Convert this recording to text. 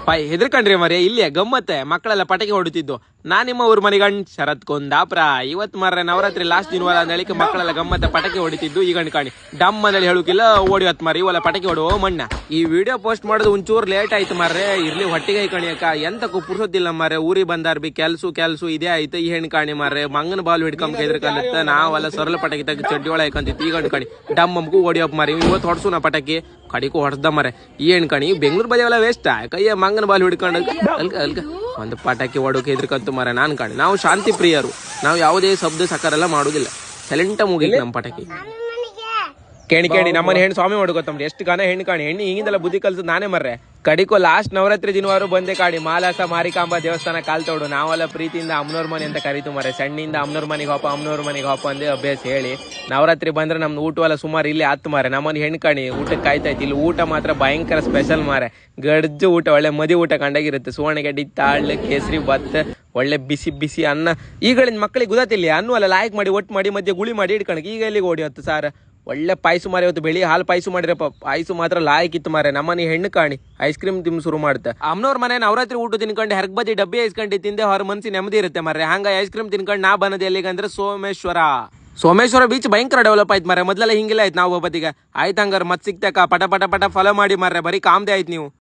ಪಾಯ್ ಹೆದರ್ಕಂಡ್ರಿ ಮರೆ ಇಲ್ಲಿಯ ಗಮ್ಮತ್ತೆ ಮಕ್ಕಳೆಲ್ಲ ಪಟಾಕಿ ಹೊಡುತ್ತಿದ್ದು ನಿಮ್ಮ ಊರ್ ಮನೆಗಣ್ ಶರತ್ ಕುಂದಾಪುರ ಇವತ್ ಮರ್ರೆ ನವರಾತ್ರಿ ಲಾಸ್ಟ್ ದಿನವಲ್ಲ ಅಂದಳಿಕೆ ಮಕ್ಕಳೆಲ್ಲ ಗಮ್ಮತ್ತೆ ಪಟಾಕಿ ಹೊಡಿತಿದ್ದು ಈಗ ಕಾಣಿ ಡಮ್ ಅಂದೇಳಿ ಹೇಳುಕಿಲ್ಲ ಓಡಿ ಹತ್ ಮಾರಿ ಇವಲ್ಲ ಪಟಾಕಿ ಹೊಡುವ ಮಣ್ಣ ಈ ವಿಡಿಯೋ ಪೋಸ್ಟ್ ಮಾಡೋದು ಒಂಚೂರು ಲೇಟ್ ಆಯ್ತು ಮಾರ್ರೆ ಇರ್ಲಿ ಹೊಟ್ಟಿಗೆ ಕಣಿಯಕ ಎಂತಕ್ಕೂ ಪುರ್ಸೋದಿಲ್ಲ ಮಾರ್ರೆ ಊರಿಗೆ ಬಂದಾರ್ ಬಿ ಕೆಲ್ಸು ಇದೇ ಆಯ್ತು ಈ ಹೆಣ್ಣು ಕಾಣಿ ಮಾರ್ರೆ ಮಂಗನ ಬಾಲ್ ಹಿಡ್ಕೊಂಡ್ ಹೆದರ್ಕಲ್ಲತ್ತ ನಾವೆಲ್ಲ ಸೊರಲ ಪಟಾಕಿ ತೆಗೆದು ಚಡ್ಡಿ ಒಳ ಹಾಕಂತಿತ್ತು ಈಗ ಕಾಣಿ ಡಮ್ ಅಮ್ಗೂ ಓಡಿಯಪ್ಪ ಮಾರಿ ಇವತ್ತು ಹೊಡ್ಸು ನಾ ಪಟಾಕಿ ಕಡಿಗೂ ಹೊಡ್ಸ್ದ ಮರೆ ಈ ಹೆಣ್ಣು ಕಾಣಿ ಬೆಂಗ್ಳೂರ್ ಬದಿಯೆಲ್ಲ ವೇಸ್ಟ್ ಕೈಯ ಮಂಗನ ಬಾಲ್ ಹಿಡ್ಕೊಂಡು ಅಲ್ಕ ಒಂದು ಪಟಾಕಿ ಹೊಡೋಕೆ ಹೆದರ್ಕಂತು ಮಾರೆ ನಾನು ಕಾಣಿ ನಾವು ಶಾಂತಿ ಪ್ರಿಯರು ನಾವು ಯಾವುದೇ ಶಬ್ದ ಸಕಾರೆಲ್ಲ ಮಾಡುದಿಲ್ಲ ಸೈಲೆಂಟ ಮುಗಿಲಿ ನಮ್ಮ ಪಟಾಕಿ ಕೇಣಿ ನಮ್ಮನೆ ಹೆಣ್ಣು ಸ್ವಾಮಿ ಹೊಡ್ಕೋತಮ್ರಿ ಎಷ್ಟು ಗಾನ ಹೆಣ್ಣು ಕಾಣಿ ಹೆಣ್ಣು ಹಿಂಗಿಂದೆಲ್ಲ ಬುದ್ಧಿ ಕಲ್ಸದ್ ನಾನೇ ಮರ್ರೆ ಕಡಿಕೋ ಲಾಸ್ಟ್ ನವರಾತ್ರಿ ದಿನವಾರು ಬಂದೆ ಕಾಣಿ ಮಾಲಾಸ ಮಾರಿಕಾಂಬ ದೇವಸ್ಥಾನ ಕಾಲ್ತೋಡು ನಾವೆಲ್ಲ ಪ್ರೀತಿಯಿಂದ ಅಮ್ಮನವ್ರ ಮನೆ ಅಂತ ಕರೀತು ಮರೆ ಸಣ್ಣಿಂದ ಅಮ್ಮನವ್ರ ಮನೆಗೆ ಹೋಪ ಅಂದೇ ಅಭ್ಯಾಸ ಹೇಳಿ ನವರಾತ್ರಿ ಬಂದ್ರೆ ನಮ್ದು ಊಟವೆಲ್ಲ ಸುಮಾರು ಇಲ್ಲಿ ಆತ್ತು ಮಾರೆ ನಮ್ಮನೆ ಹೆಣ್ಣು ಕಾಣಿ ಊಟಕ್ಕೆ ಕಾಯ್ತಾಯ್ತು ಇಲ್ಲಿ ಊಟ ಮಾತ್ರ ಭಯಂಕರ ಸ್ಪೆಷಲ್ ಮಾರೆ ಗಡ್ಜು ಊಟ ಒಳ್ಳೆ ಮದಿ ಊಟ ಕಂಡಾಗಿರುತ್ತೆ ಸುವರ್ಣಗೆಡ್ಡಿ ತಾಳ್ಳೆ ಕೇಸರಿ ಭತ್ತ ಒಳ್ಳೆ ಬಿಸಿ ಅನ್ನ ಈಗಳಿಂದ ಮಕ್ಕಳಿಗೆ ಗೊತ್ತಿಲ್ಲ ಅನ್ನುವಲ್ಲ ಲಾಯ್ಕ್ ಮಾಡಿ ಒಟ್ಟು ಮಾಡಿ ಮಧ್ಯೆ ಗುಳಿ ಮಾಡಿ ಇಟ್ಕೊಳಕ್ಕೆ ಈಗ ಎಲ್ಲಿಗೆ ಓಡಿ ಹೊತ್ತು ಸಾರ ಒಳ್ಳೆ ಪಾಯಸ ಮಾರಿ ಇವತ್ತು ಬೆಳಿ ಹಾಲು ಪಾಯಸ ಮಾಡಿರಪ್ಪ ಪಾಯಸ ಮಾತ್ರ ಲಾಯ್ಕಿತ್ತು ಮಾರೆ ನಮ್ಮನೆ ಹೆಣ್ಣು ಕಾಣಿ ಐಸ್ ಕ್ರೀಮ್ ತಿಮ್ ಶುರು ಮಾಡುತ್ತೆ ಅಮ್ಮನವ್ರ ಮನೆ ನವರಾತ್ರಿ ಊಟ ತಿನ್ಕೊಂಡು ಹೆರ್ಗ್ ಬದಿ ಡಬ್ಬಿ ಐಸ್ಕೊಂಡು ತಿಂದೆ ಹೊರ ಮನ್ಸಿ ನೆಮ್ಮದಿ ಇರುತ್ತೆ ಮಾರೆ ಹಂಗ ಐಸ್ ಕ್ರೀಮ್ ತಿನ್ಕೊಂಡು ನಾ ಬನ್ನೋದು ಎಲ್ಲಿಗಂದ್ರೆ ಸೋಮೇಶ್ವರ ಬೀಚ್ ಭಯಂಕರ ಡೆವಲಪ್ ಆಯ್ತು ಮಾರೆ ಮೊದಲೆಲ್ಲ ಹಿಂಗಿಲ್ಲ ಆಯ್ತು ನಾವು ಬದಿಗೆ ಆಯ್ತು ಹಂಗಾರ ಮತ್ ಸಿಕ್ತಕ್ಕ ಪಟ ಫಾಲೋ ಮಾಡಿ ಮಾರ್ರೆ ಬರೀ ಕಾಮ್ದೆ ಆಯ್ತು ನೀವು.